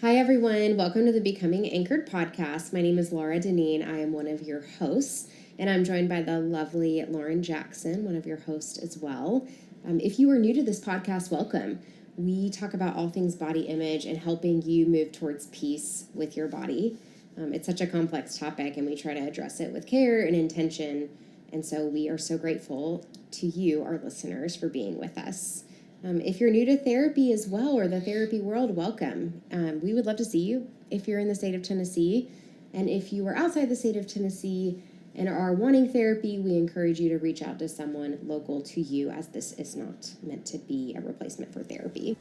Hi, everyone. Welcome to the Becoming Anchored podcast. My name is Laura Deneen. I am one of your hosts, and I'm joined by the lovely Lauren Jackson, one of your hosts as well. If you are new to this podcast, welcome. We talk about all things body image and helping you move towards peace with your body. It's such a complex topic, and we try to address it with care and intention. And so we are so grateful to you, our listeners, for being with us. If you're new to therapy as well, or the therapy world, welcome. We would love to see you if you're in the state of Tennessee. And if you are outside the state of Tennessee and are wanting therapy, we encourage you to reach out to someone local to you, as this is not meant to be a replacement for therapy.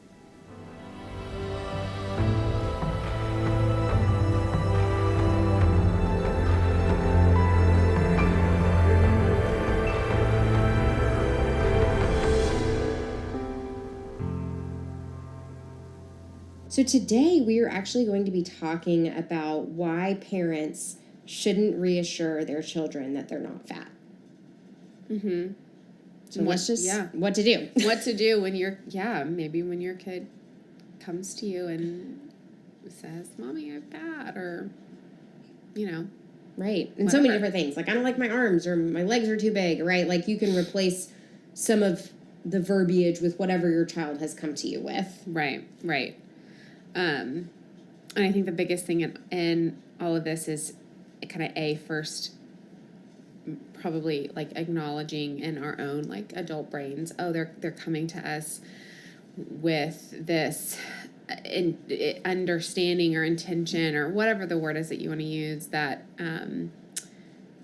So today we are actually going to be talking about why parents shouldn't reassure their children that they're not fat. Mm-hmm. So what to do. What to do when maybe when your kid comes to you and says, "Mommy, I'm fat," or, Right. And whatever. So many different things. Like, I don't like my arms, or my legs are too big, right? Like, you can replace some of the verbiage with whatever your child has come to you with. Right. And I think the biggest thing in all of this is kind of first, probably like acknowledging in our own like adult brains, they're coming to us with this understanding or intention or whatever the word is that you want to use, that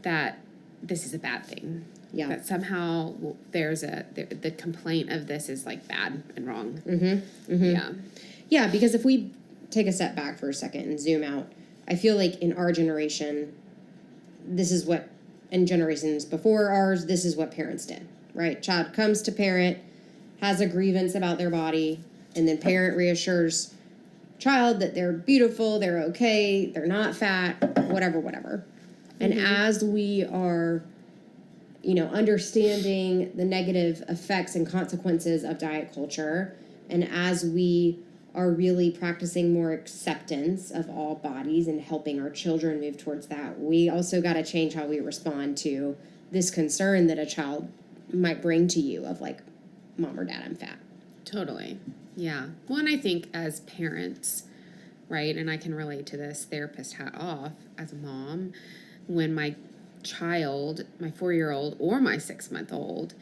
that this is a bad thing. Yeah. That somehow there's the complaint of this is like bad and wrong. Mm-hmm. Mm-hmm. Yeah. Yeah, because if we take a step back for a second and zoom out, I feel like in our generation, in generations before ours, this is what parents did, right? Child comes to parent, has a grievance about their body, and then parent reassures child that they're beautiful, they're okay, they're not fat, whatever. And as we are, understanding the negative effects and consequences of diet culture, and as we are really practicing more acceptance of all bodies and helping our children move towards that, we also got to change how we respond to this concern that a child might bring to you of like, "Mom or Dad, I'm fat." Totally. Yeah. Well, and I think as parents, right, and I can relate to this, therapist hat off, as a mom, when my child, my 4-year-old or my 6-month-old,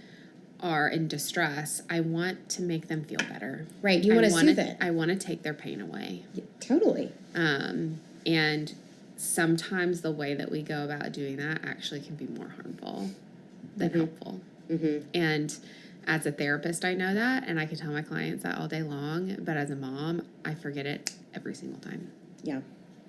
are in distress, I want to make them feel better. Right. You want to soothe it. I want to take their pain away. Yeah, totally. And sometimes the way that we go about doing that actually can be more harmful than helpful. Mm-hmm. And as a therapist, I know that, and I can tell my clients that all day long, but as a mom, I forget it every single time. Yeah.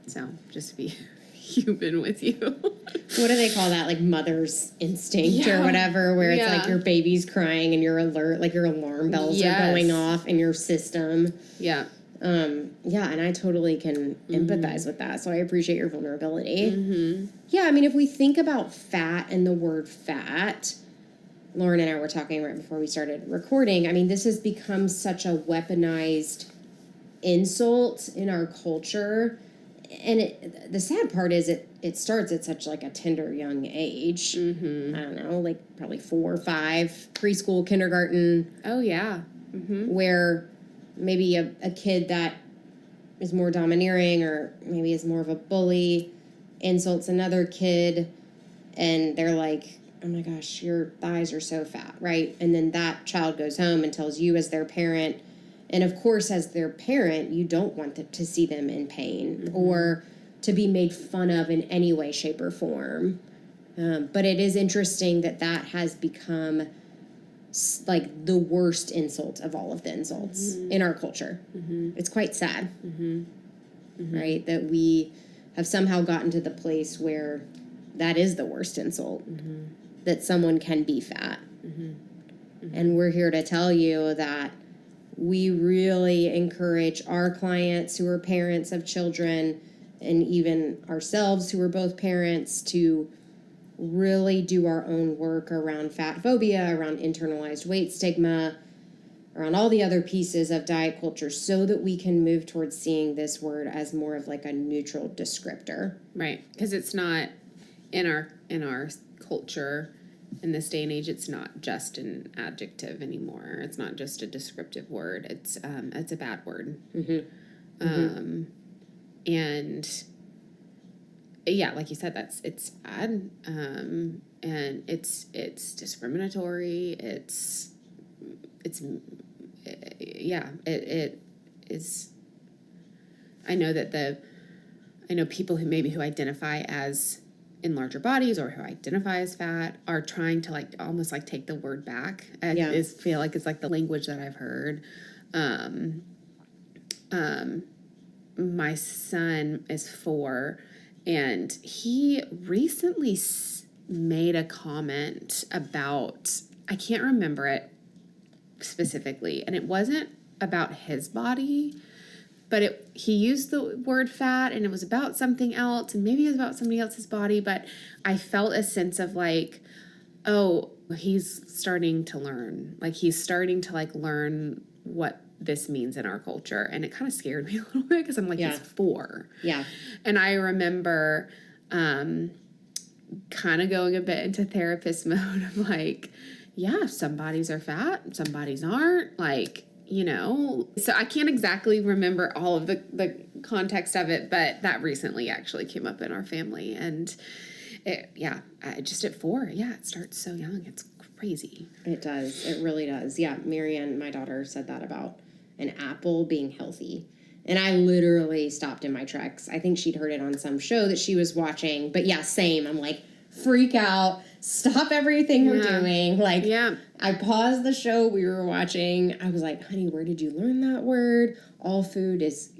So just to be human with you. What do they call that? Like mother's instinct or whatever, where it's like your baby's crying and you're alert, like your alarm bells are going off in your system. Yeah. And I totally can empathize with that. So I appreciate your vulnerability. Yeah, I mean, if we think about fat and the word fat, Lauren and I were talking right before we started recording. I mean, this has become such a weaponized insult in our culture. And the sad part is it starts at such like a tender young age. I don't know, like probably 4 or 5, preschool, kindergarten. Oh, yeah. Where maybe a kid that is more domineering or maybe is more of a bully insults another kid, and they're like, "Oh my gosh, your thighs are so fat," right? And then that child goes home and tells you as their parent. And of course, as their parent, you don't want to see them in pain or to be made fun of in any way, shape, or form. But it is interesting that has become like the worst insult of all of the insults in our culture. It's quite sad, right? That we have somehow gotten to the place where that is the worst insult, that someone can be fat. And we're here to tell you that we really encourage our clients who are parents of children, and even ourselves who are both parents, to really do our own work around fat phobia, around internalized weight stigma, around all the other pieces of diet culture so that we can move towards seeing this word as more of like a neutral descriptor. Right. Because it's not in our culture in this day and age, it's not just an adjective anymore. It's not just a descriptive word. It's a bad word. And yeah, like you said, it's bad. And it's discriminatory. It is. I know people who identify as in larger bodies or who identify as fat are trying to like almost like take the word back. I feel like it's like the language that I've heard. My son is 4, and he recently made a comment about, I can't remember it specifically, and it wasn't about his body, but he used the word fat, and it was about something else, and maybe it was about somebody else's body, but I felt a sense of like, oh, he's starting to learn. Like, he's starting to like learn what this means in our culture, and it kind of scared me a little bit because I'm like, he's 4. Yeah. And I remember kind of going a bit into therapist mode of like, yeah, some bodies are fat, some bodies aren't, like, you know. So I can't exactly remember all of the context of it, but that recently actually came up in our family. And just at 4, it starts so young. It's crazy. It does. It really does. Yeah, Marianne, my daughter, said that about an apple being healthy. And I literally stopped in my tracks. I think she'd heard it on some show that she was watching. But yeah, same. I'm like, freak out. Stop everything we're doing. Like, I paused the show we were watching. I was like, honey, where did you learn that word? All food is,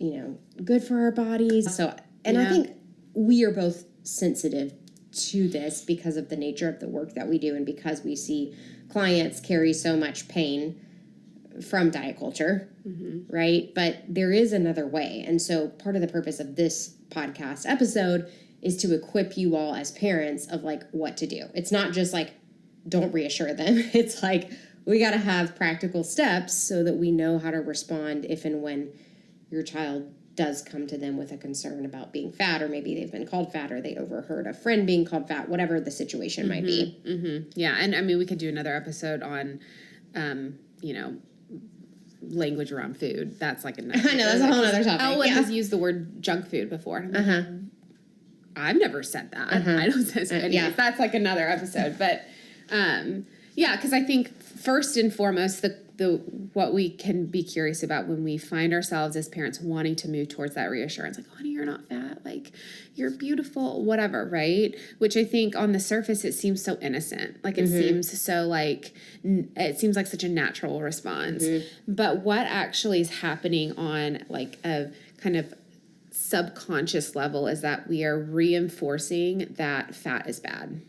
good for our bodies. So, and I think we are both sensitive to this because of the nature of the work that we do and because we see clients carry so much pain from diet culture, right? But there is another way. And so part of the purpose of this podcast episode is to equip you all as parents of like what to do. It's not just like, don't reassure them. It's like, we got to have practical steps so that we know how to respond if and when your child does come to them with a concern about being fat, or maybe they've been called fat, or they overheard a friend being called fat, whatever the situation might be. Yeah. And I mean, we could do another episode on, language around food. That's like another. I know, that's a whole other topic. Ellen has used the word junk food before. I've never said that. I don't say so. Anyways, that's like another episode. But because I think first and foremost, the what we can be curious about when we find ourselves as parents wanting to move towards that reassurance, like, honey, you're not fat, like, you're beautiful, whatever, right? Which I think on the surface, it seems so innocent. Like, it seems so like, it seems like such a natural response. But what actually is happening on like a kind of subconscious level is that we are reinforcing that fat is bad.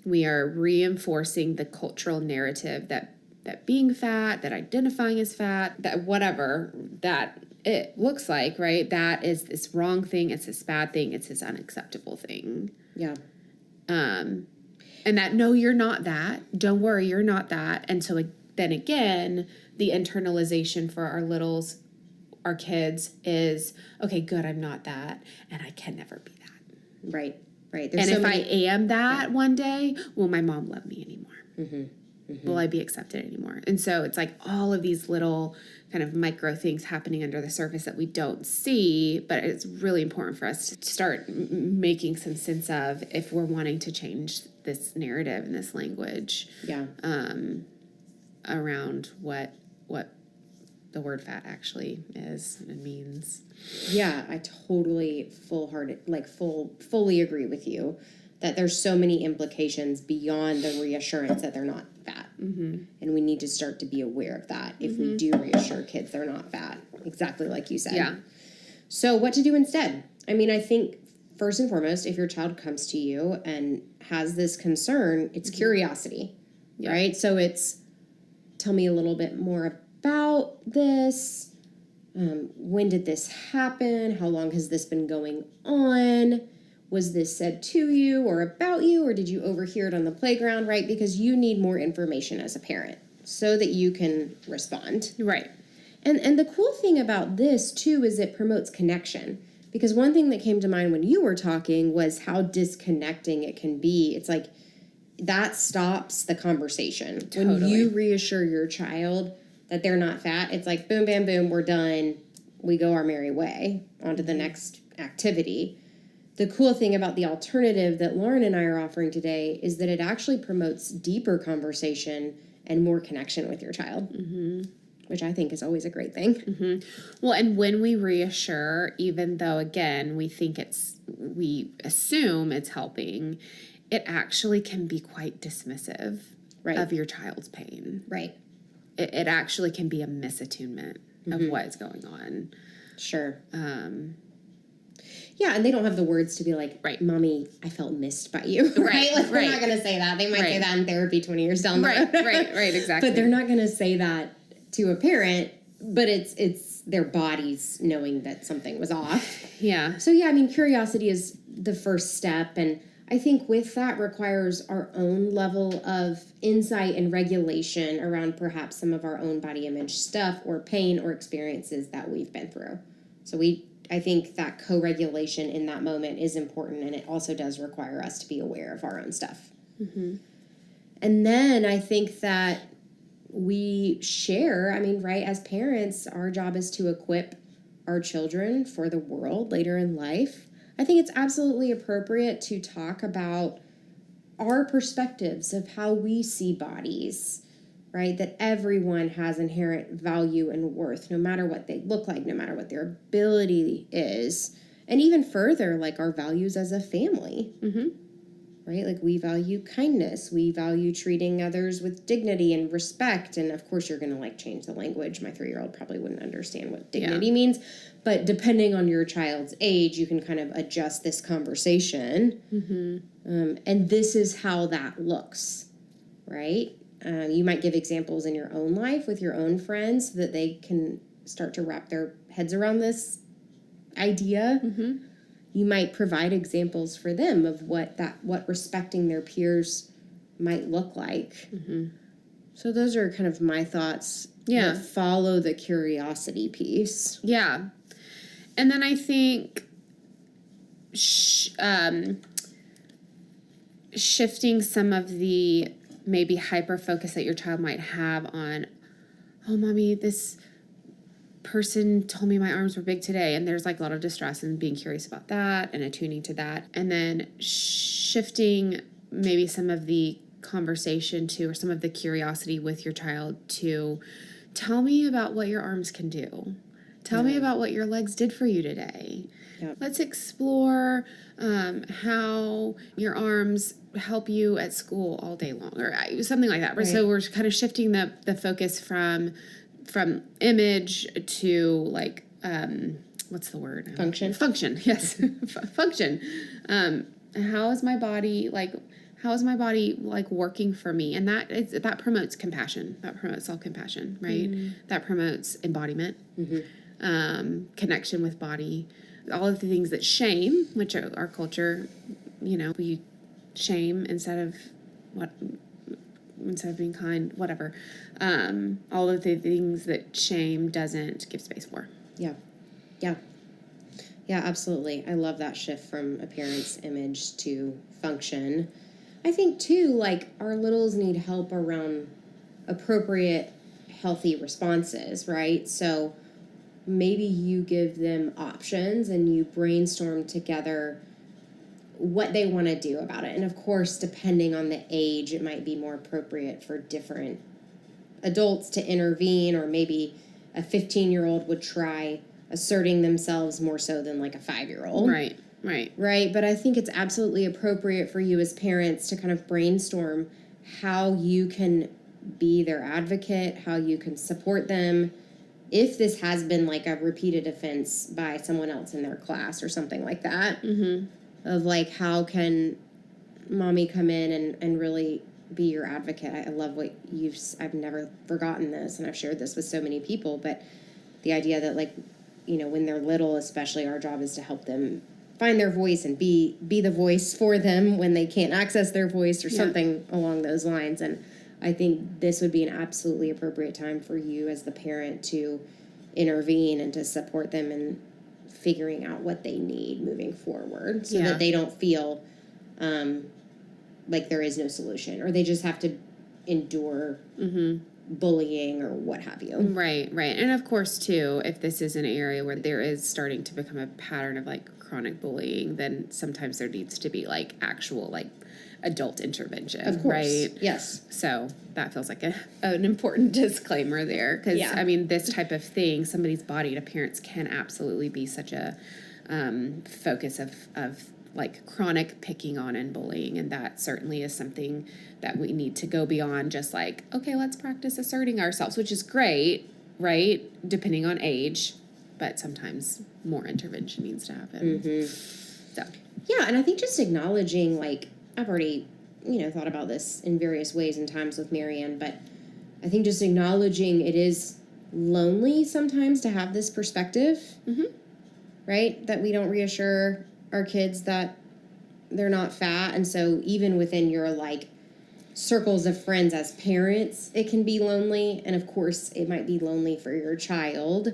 We are reinforcing the cultural narrative that being fat, that identifying as fat, that whatever that it looks like, right? That is this wrong thing. It's this bad thing. It's this unacceptable thing. Yeah. And that, no, you're not that. Don't worry, you're not that. And so then again, the internalization for our kids is, okay, good, I'm not that. And I can never be that. Right. There's and if I am that one day, will my mom love me anymore? Will I be accepted anymore? And so it's like all of these little kind of micro things happening under the surface that we don't see, but it's really important for us to start making some sense of if we're wanting to change this narrative and this language around what the word fat actually is and means. Yeah, I totally fully agree with you that there's so many implications beyond the reassurance that they're not fat. And we need to start to be aware of that. If we do reassure kids they're not fat, exactly like you said. Yeah. So what to do instead? I mean, I think first and foremost, if your child comes to you and has this concern, it's curiosity, right? So it's, tell me a little bit more about this. When did this happen? How long has this been going on? Was this said to you or about you, or did you overhear it on the playground, right? Because you need more information as a parent. so that you can respond. Right. And the cool thing about this, too, is it promotes connection. Because one thing that came to mind when you were talking was how disconnecting it can be. It's like that stops the conversation. Totally. When you reassure your child that they're not fat, it's like boom, bam, boom, we're done. We go our merry way on to the next activity. The cool thing about the alternative that Lauren and I are offering today is that it actually promotes deeper conversation and more connection with your child, which I think is always a great thing. Well, and when we reassure, even though, again, we assume it's helping, it actually can be quite dismissive of your child's pain. Right. It actually can be a misattunement of what is going on. Sure. Yeah, and they don't have the words to be like, Mommy, I felt missed by you. Right? Like, they're not going to say that. They might say that in therapy 20 years down the road. Right, exactly. But they're not going to say that to a parent, but it's their bodies knowing that something was off. Yeah. So, yeah, I mean, curiosity is the first step, and I think with that requires our own level of insight and regulation around perhaps some of our own body image stuff or pain or experiences that we've been through. So I think that co-regulation in that moment is important, and it also does require us to be aware of our own stuff. And then I think that we share, as parents, our job is to equip our children for the world later in life. I think it's absolutely appropriate to talk about our perspectives of how we see bodies, right? That everyone has inherent value and worth, no matter what they look like, no matter what their ability is. And even further, like our values as a family, right? Like we value kindness. We value treating others with dignity and respect. And of course, you're going to change the language. My 3-year-old probably wouldn't understand what dignity means. But depending on your child's age, you can kind of adjust this conversation. And this is how that looks, right? You might give examples in your own life with your own friends so that they can start to wrap their heads around this idea. You might provide examples for them of what respecting their peers might look like. So those are kind of my thoughts that follow the curiosity piece. Yeah. And then I think shifting some of the maybe hyper focus that your child might have on, oh, Mommy, this person told me my arms were big today, and there's a lot of distress, and being curious about that and attuning to that, and then shifting maybe some of the conversation to, or some of the curiosity with your child to, tell me about what your arms can do. Tell me about what your legs did for you today. Let's explore how your arms help you at school all day long, or something like that. Right. So we're kind of shifting the focus from image to what's the word? Function. Function, yes. Function. How is my body working for me? And that promotes compassion. That promotes self-compassion, right? That promotes embodiment, connection with body. All of the things that shame, which our culture, we shame instead of being kind, whatever. All of the things that shame doesn't give space for. Yeah, absolutely. I love that shift from appearance, image to function. I think too, our littles need help around appropriate, healthy responses, right? So maybe you give them options and you brainstorm together what they want to do about it. And of course, depending on the age, it might be more appropriate for different adults to intervene, or maybe a 15-year-old would try asserting themselves more so than a 5-year-old. Right. But I think it's absolutely appropriate for you as parents to kind of brainstorm how you can be their advocate, how you can support them, if this has been a repeated offense by someone else in their class or something like that. Of how can Mommy come in and really be your advocate. I love what I've never forgotten this, and I've shared this with so many people, but the idea that when they're little especially, our job is to help them find their voice and be the voice for them when they can't access their voice or something along those lines. And I think this would be an absolutely appropriate time for you as the parent to intervene and to support them in figuring out what they need moving forward so that they don't feel like there is no solution or they just have to endure bullying or what have you. Right. And of course, too, if this is an area where there is starting to become a pattern of like chronic bullying, then sometimes there needs to be like actual like adult intervention. Of course. Right? Yes. So that feels like an important disclaimer there. Because, I mean, this type of thing, somebody's body to parents can absolutely be such a focus of like chronic picking on and bullying. And that certainly is something that we need to go beyond just like, okay, let's practice asserting ourselves, which is great, right? Depending on age. But sometimes more intervention needs to happen. So. Yeah, and I think just acknowledging, like, I've already, thought about this in various ways and times with Marianne, but I think just acknowledging it is lonely sometimes to have this perspective, right? That we don't reassure our kids that they're not fat. And so even within your, like, circles of friends as parents, it can be lonely. And, of course, it might be lonely for your child.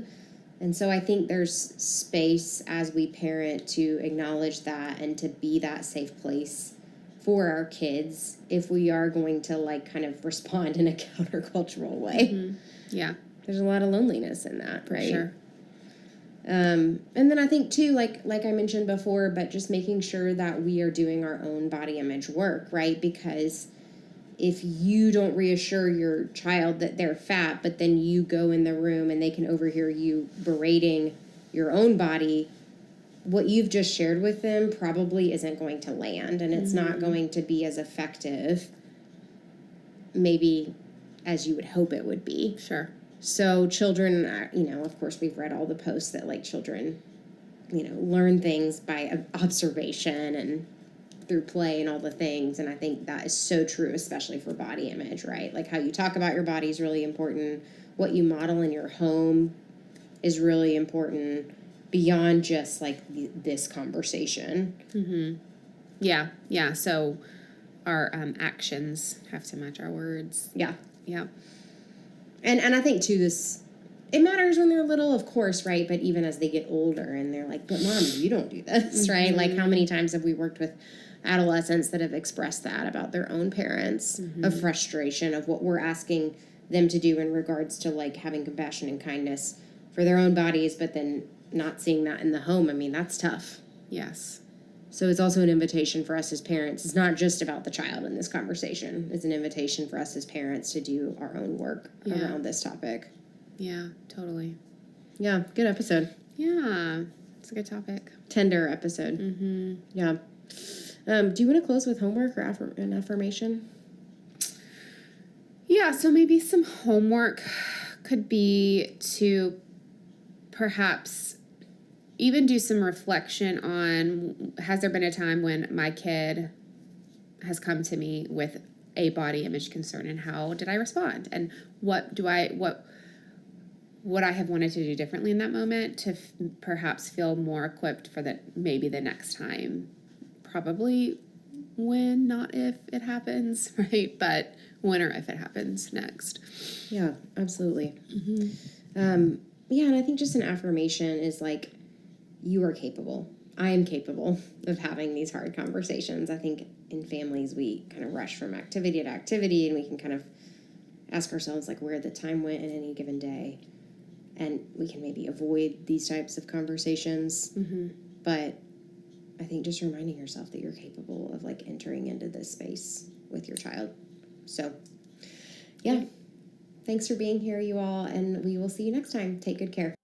And so I think there's space as we parent to acknowledge that and to be that safe place for our kids if we are going to like kind of respond in a countercultural way. Yeah. There's a lot of loneliness in that, right? Sure. And then I think too, like I mentioned before, but just making sure that we are doing our own body image work, right? Because if you don't reassure your child that they're fat, but then you go in the room and they can overhear you berating your own body, what you've just shared with them probably isn't going to land, and it's not going to be as effective maybe as you would hope it would be. Sure. So children, of course we've read all the posts that like children, learn things by observation and through play and all the things. And I think that is so true, especially for body image, right? Like how you talk about your body is really important. What you model in your home is really important beyond just like this conversation. Yeah. So our actions have to match our words. Yeah. And I think too, it matters when they're little, of course, right? But even as they get older and they're like, but Mom, you don't do this, right? Like how many times have we worked with adolescents that have expressed that about their own parents, of frustration of what we're asking them to do in regards to like having compassion and kindness for their own bodies, but then not seeing that in the home. I mean, that's tough. Yes. So it's also an invitation for us as parents. It's not just about the child in this conversation. It's an invitation for us as parents to do our own work around this topic. Yeah, totally. Yeah, good episode. Yeah, it's a good topic. Tender episode. Yeah. Do you want to close with homework or an affirmation? Yeah, so maybe some homework could be to perhaps even do some reflection on, has there been a time when my kid has come to me with a body image concern, and how did I respond? And what would I have wanted to do differently in that moment to perhaps feel more equipped for maybe the next time? Probably when, not if it happens, right? But when or if it happens next. Yeah, absolutely. Yeah, and I think just an affirmation is like, you are capable. I am capable of having these hard conversations. I think in families we kind of rush from activity to activity, and we can kind of ask ourselves like where the time went in any given day. And we can maybe avoid these types of conversations. But I think just reminding yourself that you're capable of like entering into this space with your child. So, yeah. Thanks for being here, you all, and we will see you next time. Take good care.